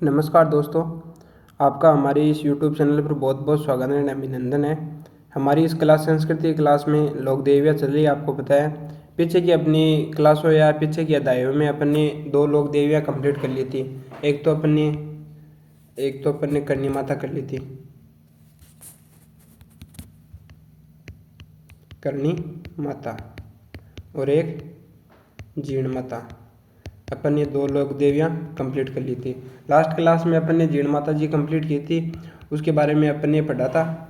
नमस्कार दोस्तों, आपका हमारे इस YouTube चैनल पर बहुत बहुत स्वागत है, अभिनंदन है। हमारी इस क्लास संस्कृति क्लास में लोक देवियाँ चल रही है। आपको पता है पीछे की अपनी क्लासों या पीछे की अध्यायों में अपने दो लोक देवियाँ कंप्लीट कर ली थी। एक तो अपने करणी माता कर ली थी, करणी माता, और एक जीण माता। अपन ने दो लोक देवियाँ कंप्लीट कर ली थी। लास्ट क्लास में अपन ने जीण माता जी कंप्लीट की थी, उसके बारे में अपन ने पढ़ा था।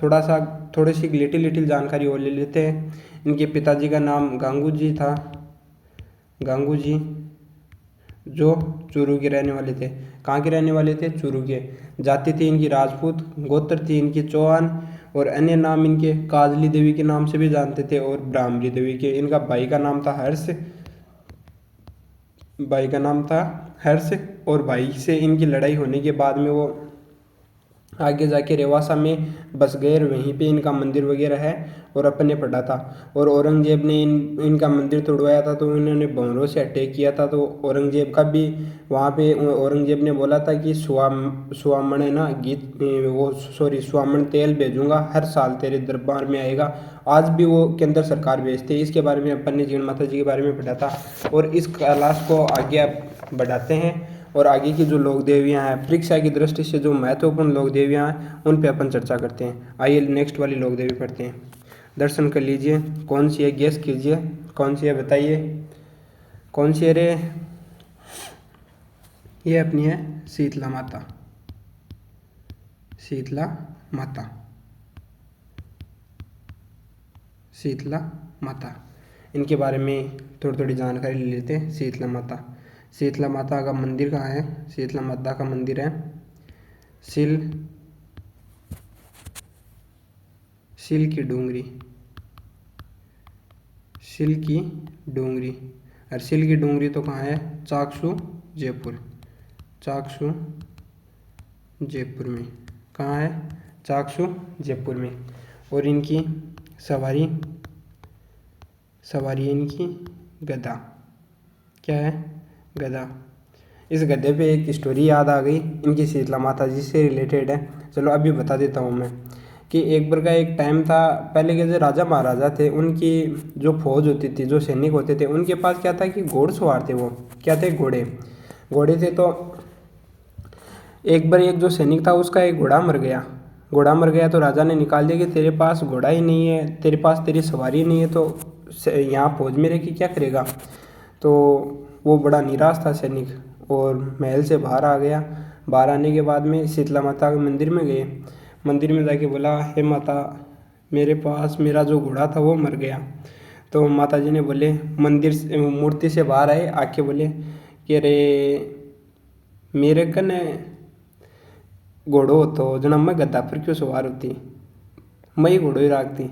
थोड़ी सी लिटिल जानकारी और ले लेते हैं। इनके पिताजी का नाम गांगू जी था, गांगू जी, जो चूरू के रहने वाले थे। कहाँ के रहने वाले थे? चूरू के। जाति थी इनकी राजपूत, गोत्र थी इनकी चौहान, और अन्य नाम इनके काजली देवी के नाम से भी जानते थे और ब्राह्मणी देवी के। इनका भाई का नाम था हर्ष, और भाई से इनकी लड़ाई होने के बाद में वो आगे जाके रेवासा में बस गए, वहीं पे इनका मंदिर वगैरह है और अपन ने पढ़ा था। और औरंगजेब ने इनका मंदिर तोड़वाया था, तो इन्होंने भंवरों से अटैक किया था। तो औरंगजेब का भी वहाँ पे औरंगजेब ने बोला था कि सुवामण है ना सुवामण तेल भेजूंगा, हर साल तेरे दरबार में आएगा। आज भी वो केंद्र सरकार भेजते हैं। इसके बारे में अपन ने जीण माता जी के बारे में पढ़ा था, और इस क्लास को आगे आप बढ़ाते हैं। और आगे की जो लोक देवियाँ हैं, परीक्षा की दृष्टि से जो महत्वपूर्ण लोक देवियाँ हैं, उन पे अपन चर्चा करते हैं। आइए नेक्स्ट वाली लोक देवी पढ़ते हैं। दर्शन कर लीजिए, कौन सी है गेस कीजिए, कौन सी है बताइए, कौन सी है रे? ये अपनी है शीतला माता, शीतला माता, शीतला माता। इनके बारे में थोड़ी थोड़ी जानकारी ले लेते हैं। शीतला माता, शीतला माता का मंदिर कहाँ है? शीतला माता का मंदिर है सिल की डूंगरी, सिल की डूंगरी। और सिल की डूंगरी तो कहाँ है? चाकसू जयपुर, चाकसू जयपुर में। कहाँ है? चाकसू जयपुर में। और इनकी सवारी सवारी इनकी गदा, क्या है? गदा। इस गधे पे एक स्टोरी याद आ गई, इनकी शीतला माता जी से रिलेटेड है। चलो अभी बता देता हूँ मैं कि एक बार का एक टाइम था, पहले के जो राजा महाराजा थे उनकी जो फौज होती थी, जो सैनिक होते थे, उनके पास क्या था कि घोड़सवार थे। वो क्या थे? घोड़े, घोड़े थे। तो एक बार एक जो सैनिक था उसका एक घोड़ा मर गया। तो राजा ने निकाल दिया कि तेरे पास घोड़ा ही नहीं है, तेरे पास तेरी सवारी नहीं है, तो यहाँ फौज में रह के क्या करेगा? तो वो बड़ा निराश था सैनिक, और महल से बाहर आ गया। बाहर आने के बाद में शीतला माता के मंदिर में गए। मंदिर में जाके बोला, हे माता, मेरे पास मेरा जो घोड़ा था वो मर गया। तो माता जी ने बोले, मंदिर से मूर्ति से बाहर आए, आके बोले कि अरे मेरे कने घोड़ो होतो जना मैं गद्दा पर क्यों सवार होती, मैं ही घोड़ो ही राखती।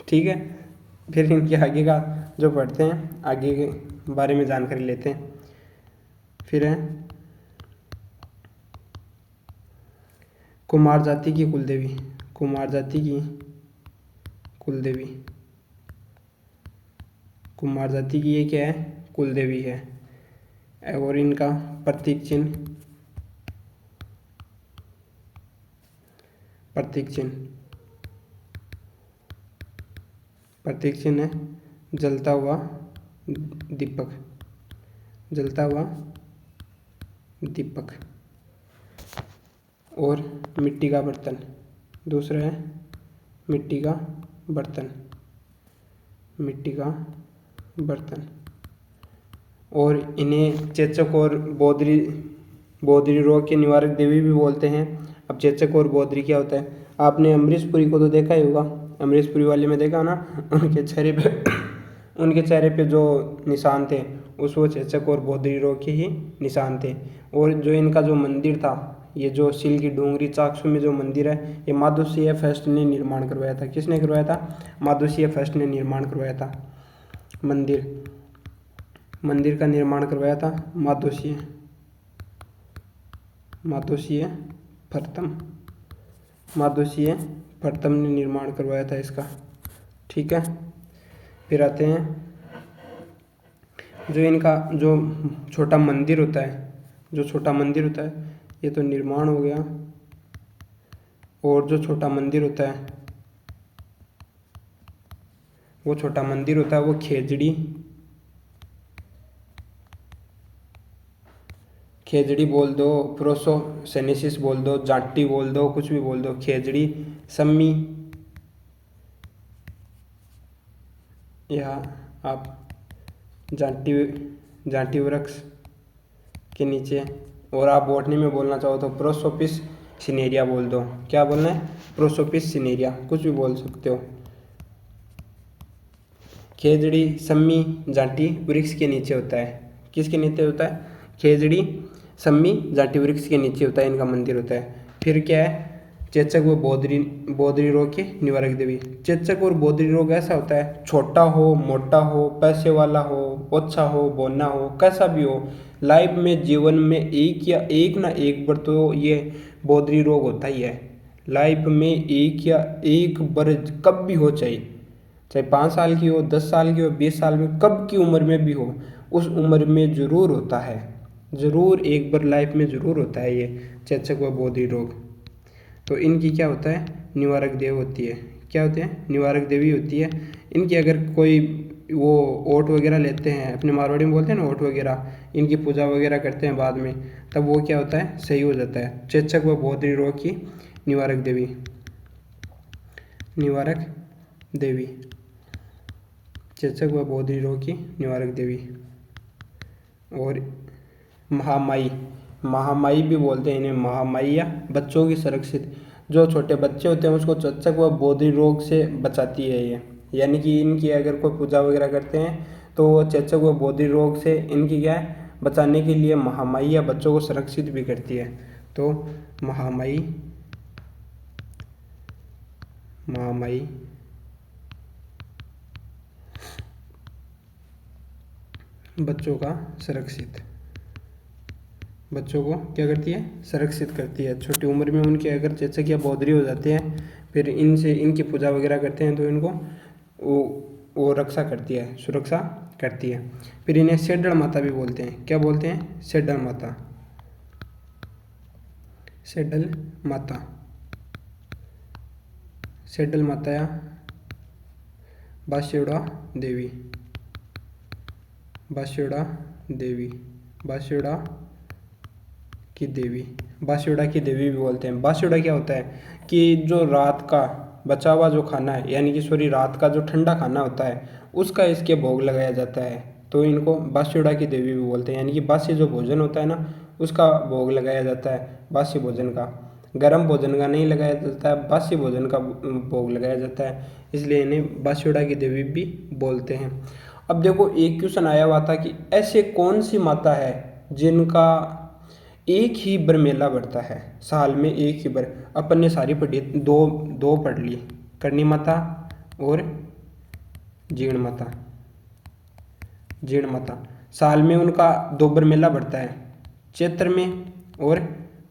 ठीक है, फिर इनके आगे का जो पढ़ते हैं, आगे के बारे में जानकारी लेते हैं। फिर है कुमार जाति की कुलदेवी, कुमार जाति की कुलदेवी, कुमार जाति की ये क्या है? कुलदेवी है। और इनका प्रतीक चिन्ह, प्रतीक चिन्ह, प्रतीक चिन्ह है जलता हुआ दीपक, जलता हुआ दीपक। और मिट्टी का बर्तन, दूसरा है मिट्टी का बर्तन, मिट्टी का बर्तन। और इन्हें चेचक और बौद्री रोग के निवारक देवी भी बोलते हैं। अब चेचक और बौद्री क्या होता है? आपने अमरीश पुरी को तो देखा ही होगा, अमरीश पुरी वाले में देखा ना, उनके चेहरे पे जो निशान थे उस वो चेचक और बौद्री रोग के ही निशान थे। और जो इनका जो मंदिर था, ये जो सिल की डूंगरी चाकसू में जो मंदिर है, ये माधोसिया फर्स्ट ने निर्माण करवाया था। किसने करवाया था? माधोसिया फर्स्ट ने निर्माण करवाया था। मंदिर का निर्माण करवाया था माधोसिया प्रथम ने निर्माण करवाया था इसका। ठीक है, फिर आते हैं जो इनका जो छोटा मंदिर होता है, ये तो निर्माण हो गया। और जो छोटा मंदिर होता है, वो छोटा मंदिर होता है वो खेजड़ी। खेजड़ी बोल दो, प्रोसोसेनेसिस बोल दो, जाटी बोल दो, कुछ भी बोल दो। खेजड़ी, सम्मी, या आप जाटी जाटी वृक्ष के नीचे। और आप बॉटनी में बोलना चाहो तो प्रोसोपिस सिनेरिया बोल दो। क्या बोलना है? प्रोसोपिस सिनेरिया, कुछ भी बोल सकते हो। खेजड़ी, सम्मी, जाटी वृक्ष के नीचे होता है। किसके नीचे होता है? खेजड़ी, सम्मी, जाटी वृक्ष के नीचे होता है, इनका मंदिर होता है। फिर क्या है? चेचक व बोधरी रोग के निवारक देवी। चेचक और बोधरी रोग ऐसा होता है, छोटा हो, मोटा हो, पैसे वाला हो, ओछा हो, बोना हो, कैसा भी हो, लाइफ में जीवन में एक ना एक बार तो ये बोधरी रोग होता ही है। लाइफ में एक बार कब भी हो, चाहे 5 साल की हो, 10 साल की हो, 20 साल में, कब की उम्र में भी हो, उस उम्र में जरूर होता है। जरूर एक बार लाइफ में जरूर होता है ये चेचक व बोधरी रोग। तो इनकी क्या होता है? निवारक देव होती है। क्या होते हैं? निवारक देवी होती है। इनकी अगर कोई वो ओट वगैरह लेते हैं, अपने मारवाड़ी में बोलते हैं ना ओट वगैरह, इनकी पूजा वगैरह करते हैं बाद में, तब वो क्या होता है? सही हो जाता है। चेचक व बोधरी रोग की निवारक देवी, निवारक देवी, चेचक व बोधरी रोग की निवारक देवी। और महामाई, महामाई भी बोलते हैं इन्हें, महामाई या बच्चों की सुरक्षित। जो छोटे बच्चे होते हैं उसको चेचक व बोधरी रोग से बचाती है ये। यानी कि इनकी अगर कोई पूजा वगैरह करते हैं तो वो चेचक व बोधरी रोग से इनकी क्या है? बचाने के लिए महामाई या बच्चों को सुरक्षित भी करती है। तो महामाई, महामाई बच्चों का सुरक्षित, बच्चों को क्या करती है? सुरक्षित करती है। छोटी उम्र में उनके अगर चेचक या बोधरी हो जाते हैं, फिर इनसे इनकी पूजा वगैरह करते हैं तो इनको वो रक्षा करती है, सुरक्षा करती है। फिर इन्हें सेडल माता भी बोलते हैं। क्या बोलते हैं? सेडल माता, सेडल माता, सेडल माता या बास्योड़ा देवी, बास्योड़ा देवी, बास्योड़ा की देवी, बास्योड़ा की देवी भी बोलते हैं। बास्योड़ा क्या होता है कि जो रात का बचा हुआ जो खाना है, यानी कि सॉरी रात का जो ठंडा खाना होता है उसका इसके भोग लगाया जाता है, तो इनको बास्योड़ा की देवी भी बोलते हैं। यानी कि बासी जो भोजन होता है ना उसका भोग लगाया जाता है, बासी भोजन का, गर्म भोजन का नहीं लगाया जाता है, बासी भोजन का भोग लगाया जाता है, इसलिए इन्हें बास्योड़ा की देवी भी बोलते हैं। अब देखो एक क्वेश्चन आया हुआ था कि ऐसे कौन सी माता है जिनका एक ही बार मेला बढ़ता है, साल में एक ही बार। अपन ने सारी पढ़ी, दो पढ़ ली, करणी माता और जीर्ण माता। जीर्ण माता साल में उनका 2 बार मेला बढ़ता है, चैत्र में और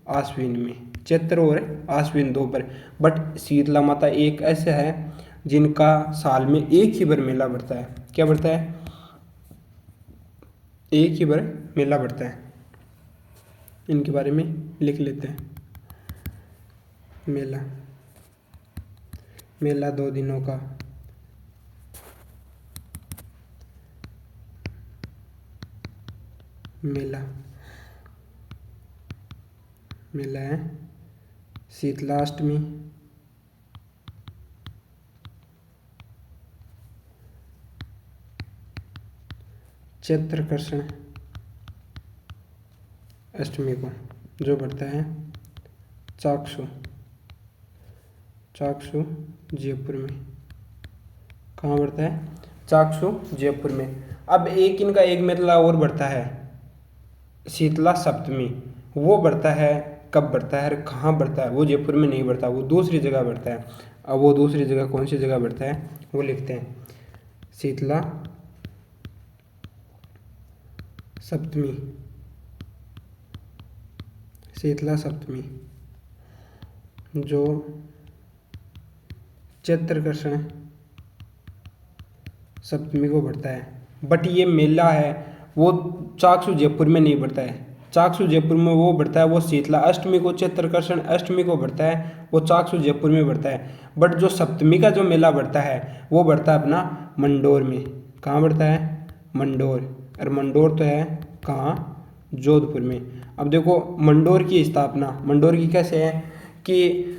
आश्विन में, चैत्र और आश्विन 2 बार। बट शीतला माता एक ऐसा है जिनका साल में एक ही बार मेला बढ़ता है। क्या बढ़ता है? एक ही बार मेला बढ़ता है। इनके बारे में लिख लेते हैं। मेला, मेला 2 दिनों का, मेला, मेला है शीतलाष्टमी, चैत्रकृष्ण अष्टमी को, जो बढ़ता है चाक्षु, चाक्षु जयपुर में। कहाँ बढ़ता है? चाक्षु जयपुर में। अब एक इनका एक मेला और बढ़ता है, शीतला सप्तमी। वो बढ़ता है, कब बढ़ता है, कहाँ बढ़ता है? वो जयपुर में नहीं बढ़ता, वो दूसरी जगह बढ़ता है। अब वो दूसरी जगह कौन सी जगह बढ़ता है वो लिखते हैं। शीतला सप्तमी, शीतला सप्तमी जो चैत्रकृष्ण सप्तमी को बढ़ता है। बट ये मेला है वो चाक्षु जयपुर में नहीं बढ़ता है, चाकसू जयपुर में वो बढ़ता है वो शीतला अष्टमी को, चित्रकर्षण अष्टमी को बढ़ता है वो चाकसू जयपुर में बढ़ता है। बट जो सप्तमी का जो मेला बढ़ता है वो बढ़ता है अपना मंडोर में। कहाँ बढ़ता है? मंडोर। और मंडोर तो है कहाँ? जोधपुर में। अब देखो मंडोर की स्थापना, मंडोर की कैसे है कि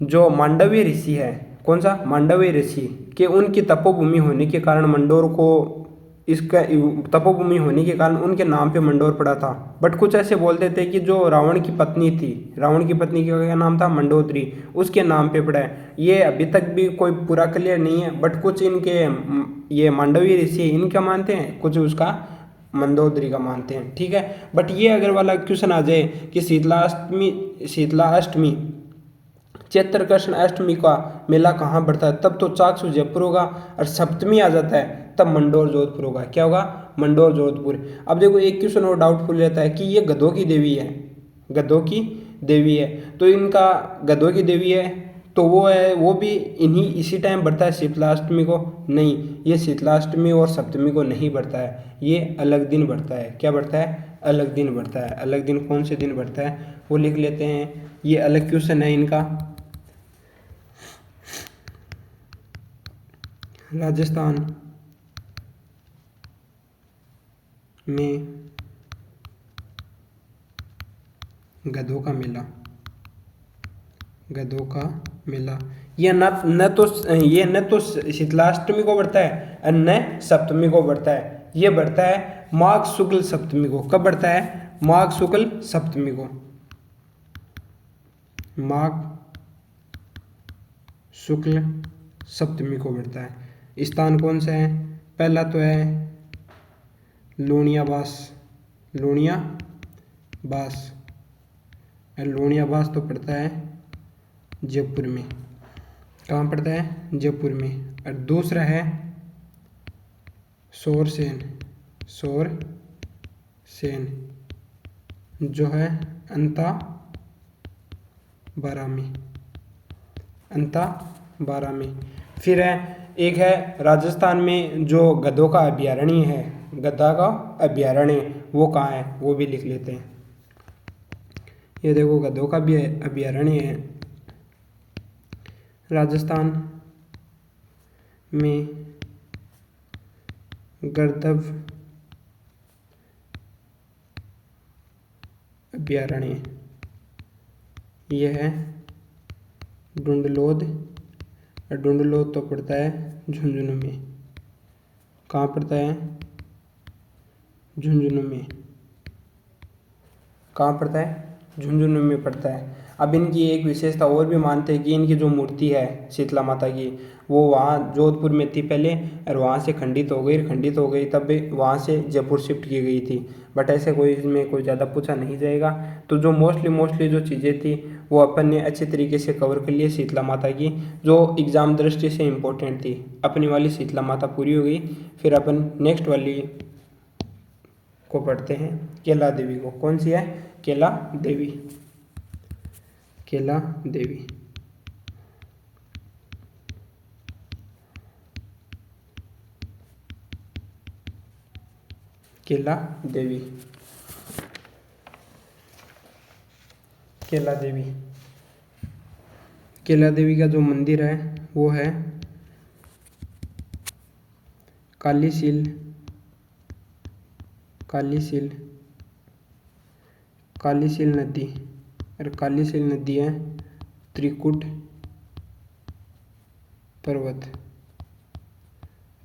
जो मांडव्य ऋषि है, कौन सा? मांडव्य ऋषि के उनकी तपोभूमि होने के कारण मंडोर को, इसका तपोभूमि होने के कारण उनके नाम पे मंडोर पड़ा था। बट कुछ ऐसे बोलते थे कि जो रावण की पत्नी थी, रावण की पत्नी का क्या नाम था? मंडोदरी, उसके नाम पे पड़ा है। ये अभी तक भी कोई पूरा क्लियर नहीं है, बट कुछ इनके ये मांडव्य ऋषि इनका मानते हैं, कुछ उसका मंदोदरी का मानते हैं। ठीक है, बट ये अगर वाला क्वेश्चन आ जाए कि शीतला अष्टमी चित्रकर्षण अष्टमी का मेला कहाँ बढ़ता है, तब तो चाकसू जयपुर होगा। और सप्तमी आ जाता है तब मंडोर जोधपुर होगा। क्या होगा? मंडोर जोधपुर। अब देखो एक क्वेश्चन और डाउटफुल रहता है कि ये गधों की देवी है, गधों की देवी है, तो इनका गधों की देवी है तो वो है, वो भी इसी टाइम बढ़ता है शीतलाष्टमी को? नहीं, ये शीतलाष्टमी और सप्तमी को नहीं बढ़ता है, ये अलग दिन बढ़ता है। क्या बढ़ता है? अलग दिन बढ़ता है। अलग दिन कौन से दिन बढ़ता है वो लिख लेते हैं, ये अलग क्वेश्चन है इनका। राजस्थान में गधों का मेला, गधों का मेला ये न तो शीतलाष्टमी को बढ़ता है और न सप्तमी को बढ़ता है। ये बढ़ता है माघ शुक्ल सप्तमी को। कब बढ़ता है? माघ शुक्ल सप्तमी को। माघ शुक्ल सप्तमी को बढ़ता है। स्थान कौन सा है? पहला तो है लूणियाबास, लूणियाबास, और लूणियाबास तो पड़ता है जयपुर में। कहाँ पड़ता है? जयपुर में। और दूसरा है शोरसेन, शोरसेन जो है अंताबारा में, अंताबारा में। फिर है एक है राजस्थान में जो गधों का अभयारण्य है, गधा का अभयारण्य, वो कहाँ है वो भी लिख लेते हैं। ये देखो गधों का भी अभयारण्य है राजस्थान में, गर्दभ अभयारण्य, ये है डुंडलोद, और डुंडलोद तो पड़ता है झुंझुनू में। कहाँ पड़ता है? झुंझुनू में। कहाँ पड़ता है? झुंझुनू में पड़ता है। अब इनकी एक विशेषता और भी मानते हैं कि इनकी जो मूर्ति है शीतला माता की, वो वहाँ जोधपुर में थी पहले, और वहाँ से खंडित हो गई तब वहाँ से जयपुर शिफ्ट की गई थी। बट ऐसे कोई इसमें कोई ज़्यादा पूछा नहीं जाएगा। तो जो मोस्टली जो चीज़ें थी वो अपन ने अच्छे तरीके से कवर कर लिए शीतला माता की, जो एग्ज़ाम दृष्टि से इम्पोर्टेंट थी। अपनी वाली शीतला माता पूरी हो गई, फिर अपन नेक्स्ट वाली को पढ़ते हैं, केला देवी को। कौन सी है? केला देवी, केला देवी। केला देवी, केला देवी, केला देवी का जो मंदिर है वो है कालीशील, कालीशील, कालीशील नदी, और कालीशील नदी है त्रिकुट पर्वत,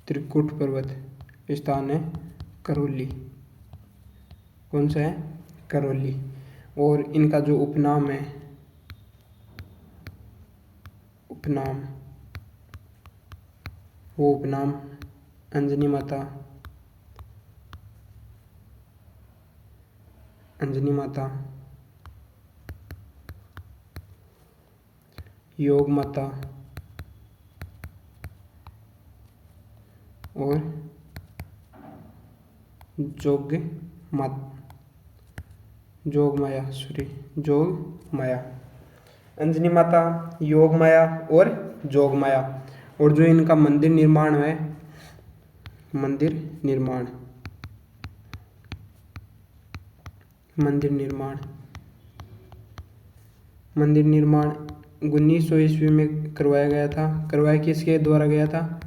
त्रिकुट पर्वत। स्थान है करौली। कौन सा है? करौली। और इनका जो उपनाम है, उपनाम, वो उपनाम अंजनी माता, अंजनी माता, योग माता और जोग माया, जोग माया, अंजनी माता, योग माया और जोग माया। और जो इनका मंदिर निर्माण है, मंदिर निर्माण मंदिर निर्माण 1900 ईस्वी में करवाया गया था। करवाया किसके द्वारा गया था?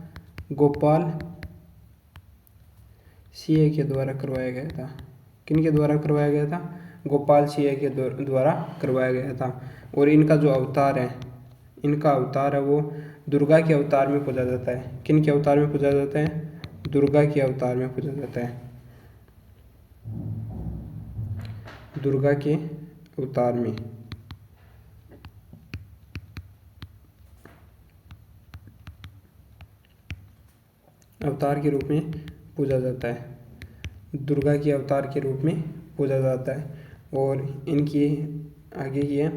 गोपाल सिंह के द्वारा करवाया गया था। किनके द्वारा करवाया गया था? गोपाल सिंह के द्वारा करवाया गया था। और इनका जो अवतार है, इनका अवतार है वो दुर्गा के अवतार में पूजा जाता है। किन के अवतार में पूजा जाता है? दुर्गा के अवतार में पूजा जाता है। दुर्गा के अवतार में अवतार के रूप में पूजा जाता है। दुर्गा के अवतार के रूप में पूजा जाता है। और इनकी आगे की है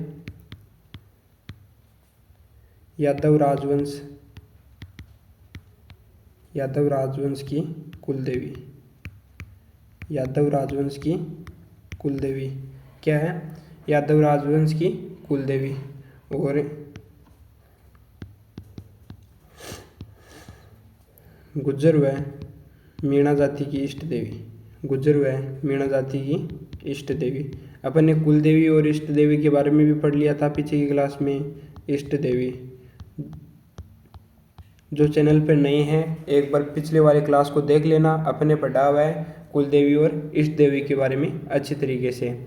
यादव राजवंश की कुलदेवी। यादव राजवंश की कुलदेवी क्या है? यादव राजवंश की कुलदेवी। और गुज्जर व मीणा जाति की इष्ट देवी। गुज्जर व मीणा जाति की इष्ट देवी। अपन ने कुल देवी और इष्ट देवी के बारे में भी पढ़ लिया था पीछे की क्लास में। इष्ट देवी, जो चैनल पर नए हैं एक बार पिछले वाले क्लास को देख लेना, अपने पढ़ा हुआ है कुल देवी और इष्ट देवी के बारे में अच्छी तरीके से।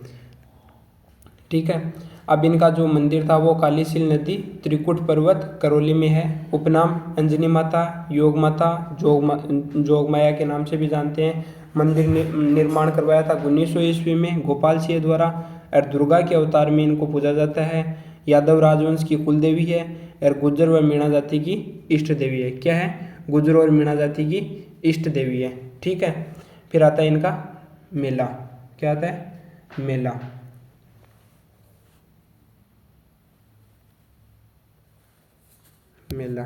ठीक है। अब इनका जो मंदिर था वो कालीसील नदी, त्रिकुट पर्वत, करौली में है। उपनाम अंजनी माता, योग माता, जोग माया के नाम से भी जानते हैं। मंदिर निर्माण करवाया था 1900 ईस्वी में गोपाल सिंह द्वारा। और दुर्गा के अवतार में इनको पूजा जाता है। यादव राजवंश की कुल देवी है और गुज्जर व मीणा जाति की इष्ट देवी है। क्या है? गुज्जर और मीणा जाति की इष्ट देवी है। ठीक है। फिर आता है इनका मेला। क्या आता है? मेला। मेला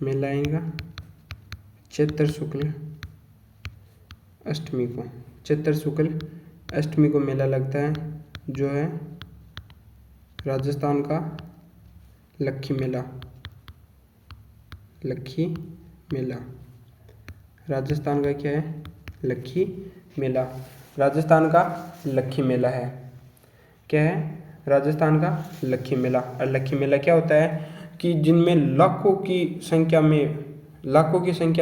मेला आएगा चैत्र शुक्ल अष्टमी को। चैत्र शुक्ल अष्टमी को मेला लगता है, जो है राजस्थान का लक्खी मेला। लक्खी मेला राजस्थान का क्या है? लक्खी मेला राजस्थान का लक्खी मेला है। क्या है? राजस्थान का लक्खी मेला। और लक्खी मेला क्या होता है कि जिनमें लाखों की संख्या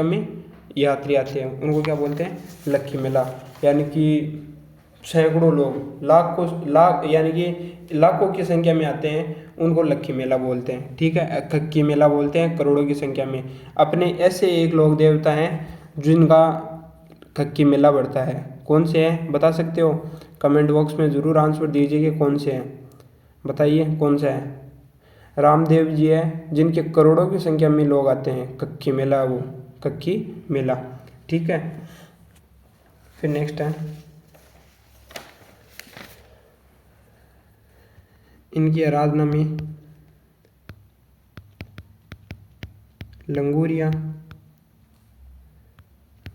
में यात्री आते हैं, उनको क्या बोलते हैं? लक्खी मेला। यानी कि सैकड़ों लोग, यानी कि लाखों की संख्या में आते हैं, उनको लक्खी मेला बोलते हैं। ठीक है। खक्की मेला बोलते हैं करोड़ों की संख्या में। अपने ऐसे एक लोक देवता हैं जिनका खक्की मेला बढ़ता है। कौन से हैं बता सकते हो? कमेंट बॉक्स में ज़रूर आंसर दीजिए कि कौन से हैं, बताइए कौन सा है। रामदेव जी है, जिनके करोड़ों की संख्या में लोग आते हैं। खक्की मेला, वो खक्की मेला। ठीक है। फिर नेक्स्ट है इनकी आराधना में लंगूरिया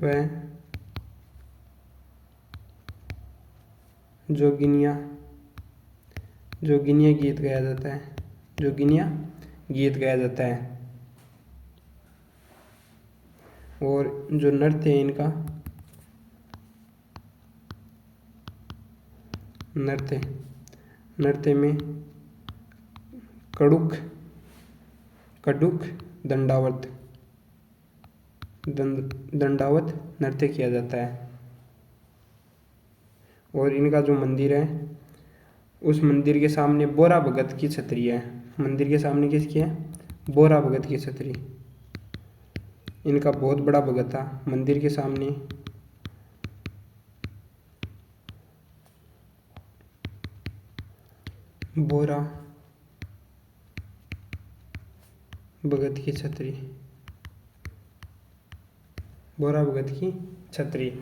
व जोगिनिया गीत गाया जाता है। जोगिनिया गीत गाया जाता है। और जो नृत्य है इनका, नृत्य में कड़ुक दंडावत नृत्य किया जाता है। और इनका जो मंदिर है, उस मंदिर के सामने बोरा भगत की छतरी है। मंदिर के सामने किसकी है? बोरा भगत की छतरी। इनका बहुत बड़ा भगत था। मंदिर के सामने बोरा भगत की छतरी। बोरा भगत की छतरी।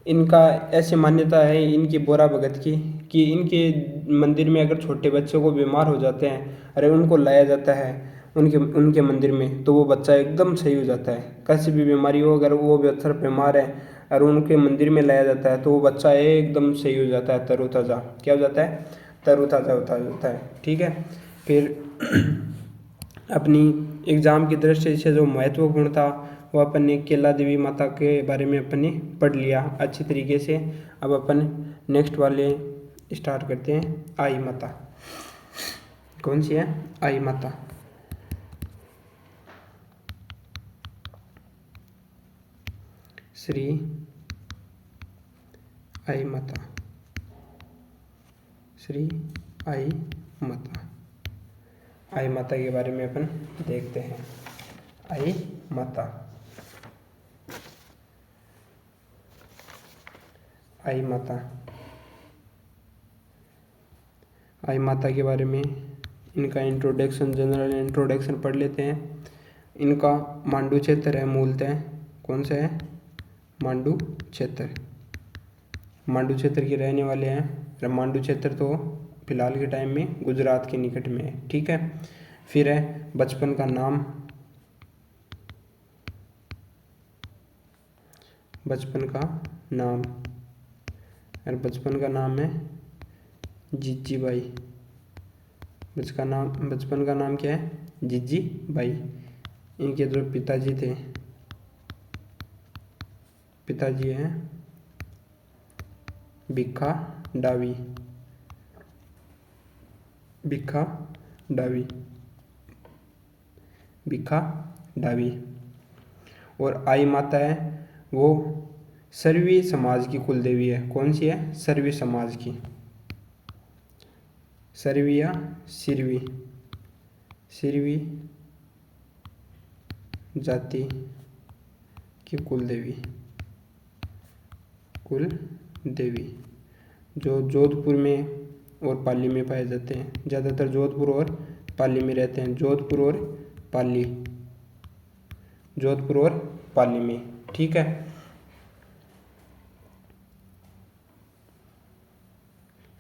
इनका ऐसी मान्यता है इनकी बोरा भगत की कि इनके मंदिर में अगर छोटे बच्चों को बीमार हो जाते हैं, अरे उनको लाया जाता है उनके मंदिर में, तो वो बच्चा एकदम सही हो जाता है। कैसी भी बीमारी हो, अगर वो बच्चा बीमार है और उनके मंदिर में लाया जाता है तो वो बच्चा एकदम सही हो जाता है, तरोताज़ा। क्या हो जाता है? तरोताज़ा होता है। ठीक है। फिर अपनी एग्ज़ाम की दृष्टि से जो महत्वपूर्ण था वो अपन ने केला देवी माता के बारे में अपन ने पढ़ लिया अच्छी तरीके से। अब अपन नेक्स्ट वाले स्टार्ट करते हैं। आई माता कौन सी है? आई माता। श्री आई माता, श्री आई माता। आई माता के बारे में अपन देखते हैं। आई माता, आई माता, आई माता के बारे में इनका इंट्रोडक्शन, जनरल इंट्रोडक्शन पढ़ लेते हैं। इनका मांडू क्षेत्र है मूलतः। कौन सा है? मांडू क्षेत्र। मांडू क्षेत्र के रहने वाले हैं। मांडू क्षेत्र तो फिलहाल के टाइम में गुजरात के निकट में है। ठीक है। फिर है बचपन का नाम, बचपन का नाम, और बचपन का नाम है जीजी बाई। बचपन का नाम क्या है? जीजी बाई। इनके जो पिताजी थे, पिताजी हैं भिखा डावी, भिखा डावी, भिखा डावी। और आई माता है वो सर्वी समाज की कुल देवी है। कौन सी है? सर्वी समाज की, सर्वी या सिरवी, सिरवी जाति की कुल देवी, कुल देवी, जो जोधपुर में और पाली में पाए जाते हैं। ज़्यादातर जोधपुर और पाली में रहते हैं। जोधपुर और पाली, जोधपुर और पाली में। ठीक है।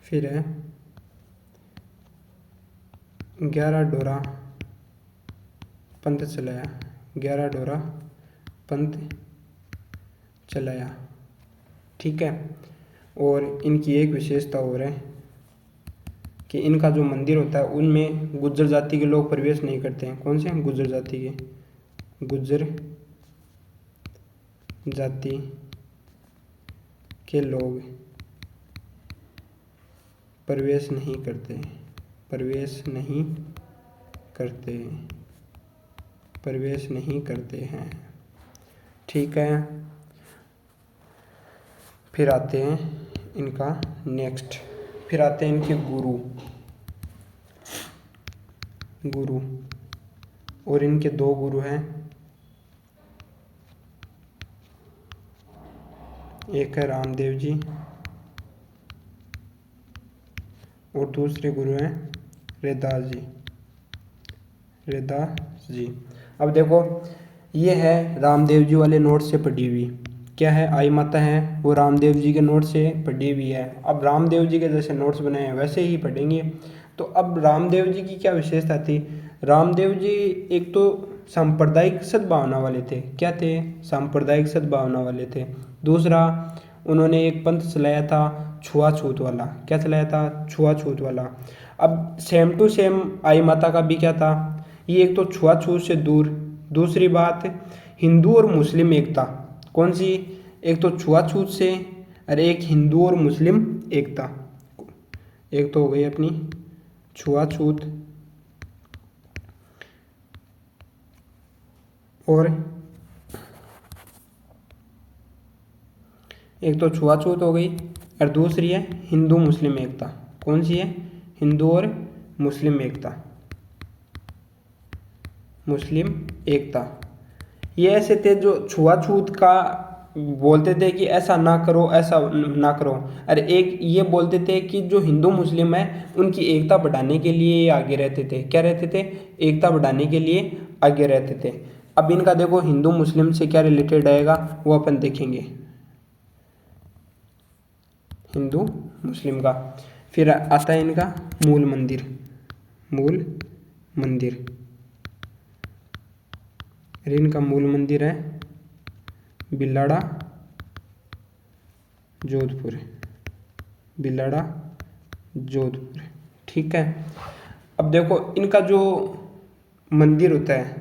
फिर है 11 डोरा पंथ चलाया, 11 डोरा पंथ चलाया। ठीक है। और इनकी एक विशेषता और है कि इनका जो मंदिर होता है उनमें गुज्जर जाति के लोग प्रवेश नहीं करते हैं। कौन से? गुज्जर जाति के, गुज्जर जाति के लोग प्रवेश नहीं करते, प्रवेश नहीं करते, प्रवेश नहीं करते हैं। ठीक है। फिर आते हैं इनका नेक्स्ट, फिर आते हैं इनके गुरु, गुरु। और इनके दो गुरु हैं, एक है रामदेव जी और दूसरे गुरु हैं रैदास जी, रैदास जी। अब देखो ये है रामदेव जी वाले नोट से पढ़ी हुई। क्या है? आई माता है वो रामदेव जी के नोट से पढ़ी हुई है। अब रामदेव जी के जैसे नोट्स बनाए हैं वैसे ही पढ़ेंगे। तो अब रामदेव जी की क्या विशेषता थी? रामदेव जी एक तो सांप्रदायिक सद्भावना वाले थे। क्या थे? सांप्रदायिक सद्भावना वाले थे। दूसरा उन्होंने एक पंथ चलाया था छुआछूत वाला। क्या चलाया था? छुआछूत वाला। अब सेम टू सेम आई माता का भी क्या था? ये एक तो छुआछूत से दूर, दूसरी बात हिंदू और मुस्लिम एकता। कौन सी? एक तो छुआछूत से और एक हिंदू और मुस्लिम एकता। एक तो हो गई अपनी छुआछूत और एक तो छुआछूत हो गई और दूसरी है हिंदू मुस्लिम एकता। कौन सी है? हिंदू और मुस्लिम एकता, मुस्लिम एकता। ये ऐसे थे जो छुआछूत का बोलते थे कि ऐसा ना करो, ऐसा ना करो। और एक ये बोलते थे कि जो हिंदू मुस्लिम है उनकी एकता बढ़ाने के लिए आगे रहते थे। क्या रहते थे? एकता बढ़ाने के लिए आगे रहते थे। अब इनका देखो हिंदू मुस्लिम से क्या रिलेटेड आएगा वो अपन देखेंगे, हिंदू मुस्लिम का। फिर आता है इनका मूल मंदिर, मूल मंदिर। इनका मूल मंदिर है बिलाड़ा जोधपुर, बिलाड़ा जोधपुर। ठीक है। अब देखो इनका जो मंदिर होता है,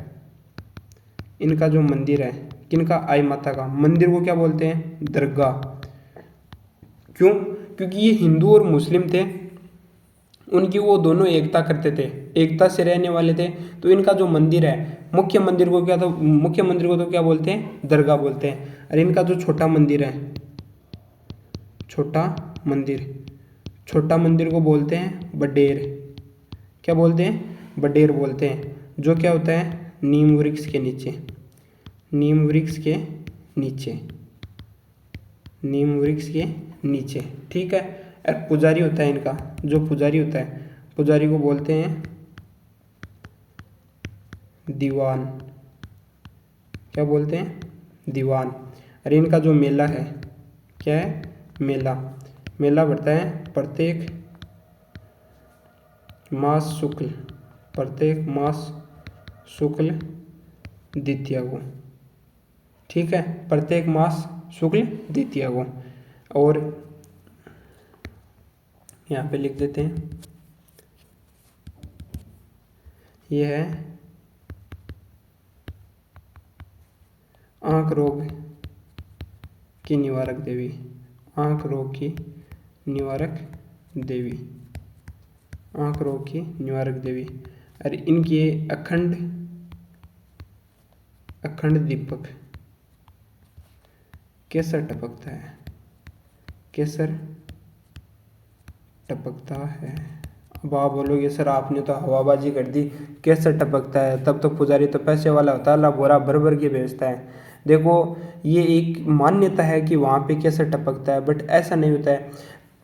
इनका जो मंदिर है, किनका, आई माता का, मंदिर को क्या बोलते हैं, दरगाह। क्यों? क्योंकि ये हिंदू और मुस्लिम थे, उनकी वो दोनों एकता करते थे, एकता से रहने वाले थे। तो इनका जो मंदिर है, मुख्य मंदिर को क्या, तो मुख्य मंदिर को तो क्या बोलते हैं, दरगाह बोलते हैं। और इनका जो छोटा मंदिर है, छोटा मंदिर, छोटा मंदिर को बोलते हैं बडेर। क्या बोलते हैं, बडेर बोलते हैं। जो क्या होता है, नीम वृक्ष के नीचे, नीम वृक्ष के नीचे, नीम वृक्ष के नीचे, ठीक है। और पुजारी होता है इनका, जो पुजारी होता है, पुजारी को बोलते हैं दीवान। क्या बोलते हैं, दीवान। और इनका जो मेला है, क्या है, मेला, मेला बढ़ता है प्रत्येक मास शुक्ल, प्रत्येक मास शुक्ल द्वितीया को, ठीक है, प्रत्येक मास शुक्ल द्वितीया को। और यहाँ पे लिख देते हैं, ये है आँख रोग की निवारक देवी, आँख रोग की निवारक देवी, आँख रोग की निवारक देवी। और इनके अखंड, अखंड दीपक केसर टपकता है, केसर टपकता है। अब आप बोलोगे सर आपने तो हवाबाजी कर दी, केसर टपकता है, तब तो पुजारी तो पैसे वाला होता है, अल्लाह बोरा भर भर के भेजता है। देखो ये एक मान्यता है कि वहाँ पे केसर टपकता है, बट ऐसा नहीं होता है।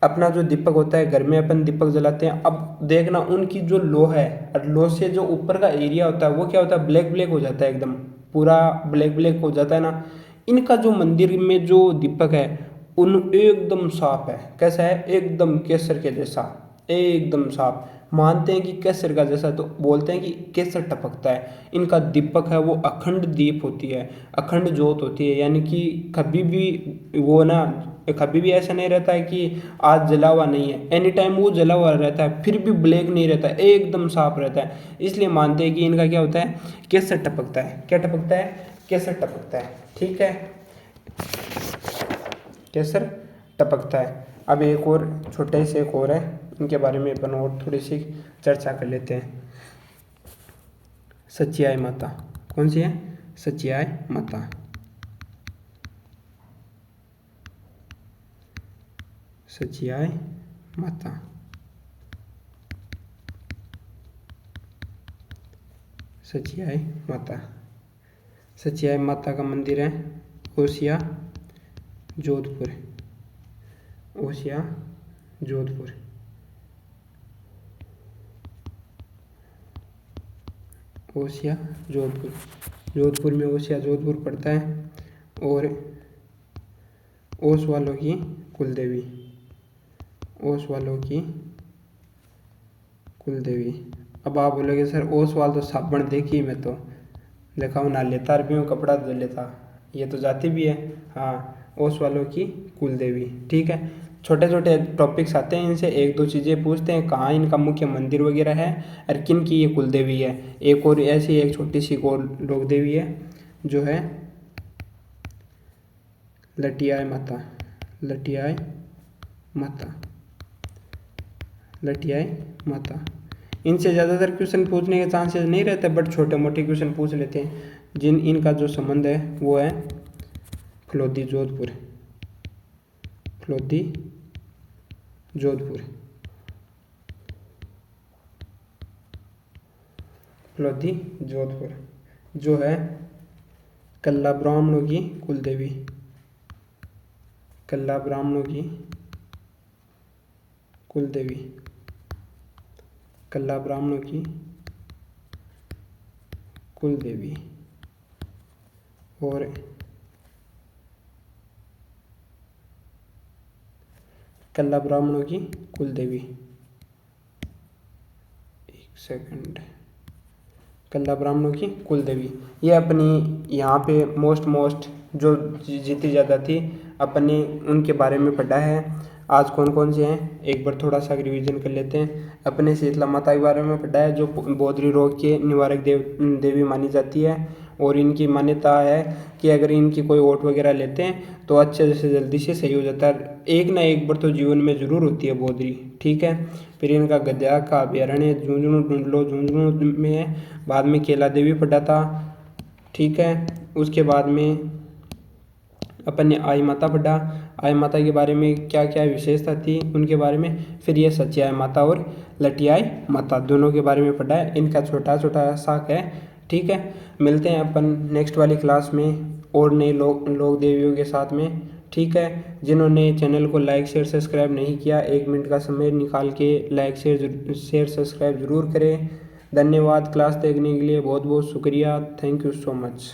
अपना जो दीपक होता है, घर में अपन दीपक जलाते हैं, अब देखना उनकी जो लो है, और लो से जो ऊपर का एरिया होता है वो क्या होता है, ब्लैक ब्लैक हो जाता है, एकदम पूरा ब्लैक ब्लैक हो जाता है ना। इनका जो मंदिर में जो दीपक है उन एकदम साफ है, कैसा है, एकदम केसर के जैसा, एकदम साफ। मानते हैं कि केसर का जैसा, तो बोलते हैं कि केसर टपकता है। इनका दीपक है वो अखंड दीप होती है, अखंड ज्योत होती है, यानी कि कभी भी वो ना, कभी भी ऐसा नहीं रहता है कि आज जला हुआ नहीं है, एनी टाइम वो जला हुआ रहता है, फिर भी ब्लैक नहीं रहता है, एकदम साफ रहता है। इसलिए मानते हैं कि इनका क्या होता है, केसर टपकता है। क्या टपकता है, केसर टपकता है, ठीक है, केसर टपकता है। अब एक और छोटे से एक और है, इनके बारे में अपन और थोड़ी सी चर्चा कर लेते हैं। सचियाई माता, कौन सी है, सचियाई माता, सचियाई माता, सचियाई माता। सचियाई माता का मंदिर है ओसिया जोधपुर, ओसिया जोधपुर, ओसिया जोधपुर, जोधपुर में ओसिया जोधपुर पड़ता है। और ओस वालों की कुलदेवी, ओस वालों की कुलदेवी। अब आप बोलोगे सर ओसवाल तो साबुन देखी मैं तो देखा हूँ, ना लेता भी हूँ, कपड़ा धो लेता, ये तो जाती भी है। हाँ, ओस वालों की कुलदेवी, ठीक है। छोटे छोटे टॉपिक्स आते हैं, इनसे एक दो चीज़ें पूछते हैं, कहाँ इनका मुख्य मंदिर वगैरह है और किन की ये कुलदेवी है। एक और ऐसी एक छोटी सी और लोक देवी है जो है लटियाई माता, लटियाई माता, लटियाई माता। इनसे ज़्यादातर क्वेश्चन पूछने के चांसेस नहीं रहते, बट छोटे मोटे क्वेश्चन पूछ लेते हैं। जिन इनका जो संबंध है वो है फलोदी जोधपुर, फलोदी जोधपुर, फलोदी जोधपुर, जो है कल्ला ब्राह्मणों की कुलदेवी, कल्ला ब्राह्मणों की कुलदेवी, कल्ला ब्राह्मणों की कुलदेवी। और कल्ला ब्राह्मणों की कुलदेवी, एक सेकंड, कल्ला ब्राह्मणों की कुलदेवी, ये अपनी यहाँ पे मोस्ट जो जीती ज़्यादा थी, अपने उनके बारे में पढ़ा है। आज कौन कौन से हैं एक बार थोड़ा सा रिवीजन कर लेते हैं। अपने शीतला माता के बारे में पढ़ा है, जो बौद्री रोग के निवारक देवी मानी जाती है, और इनकी मान्यता है कि अगर इनकी कोई ओट वगैरह लेते हैं तो अच्छे से जल्दी से सही हो जाता है। एक ना एक बार तो जीवन में ज़रूर होती है बौद्री, ठीक है। फिर इनका गद्या का अभ्यारण्य झुंझुनू ढूंढ लो, झुंझुनू में है। बाद में केला देवी पढ़ा था, ठीक है। उसके बाद में अपन ने आई माता पढ़ा, आई माता के बारे में क्या क्या विशेषता थी उनके बारे में। फिर ये सचियाई माता और लटियाई माता दोनों के बारे में पढ़ा है। इनका छोटा छोटा शाख है, ठीक है। मिलते हैं अपन नेक्स्ट वाली क्लास में और नए लोक देवियों के साथ में, ठीक है। जिन्होंने चैनल को लाइक शेयर सब्सक्राइब नहीं किया, 1 मिनट का समय निकाल के लाइक शेयर सब्सक्राइब ज़रूर करें। धन्यवाद क्लास देखने के लिए, बहुत बहुत शुक्रिया, थैंक यू सो मच।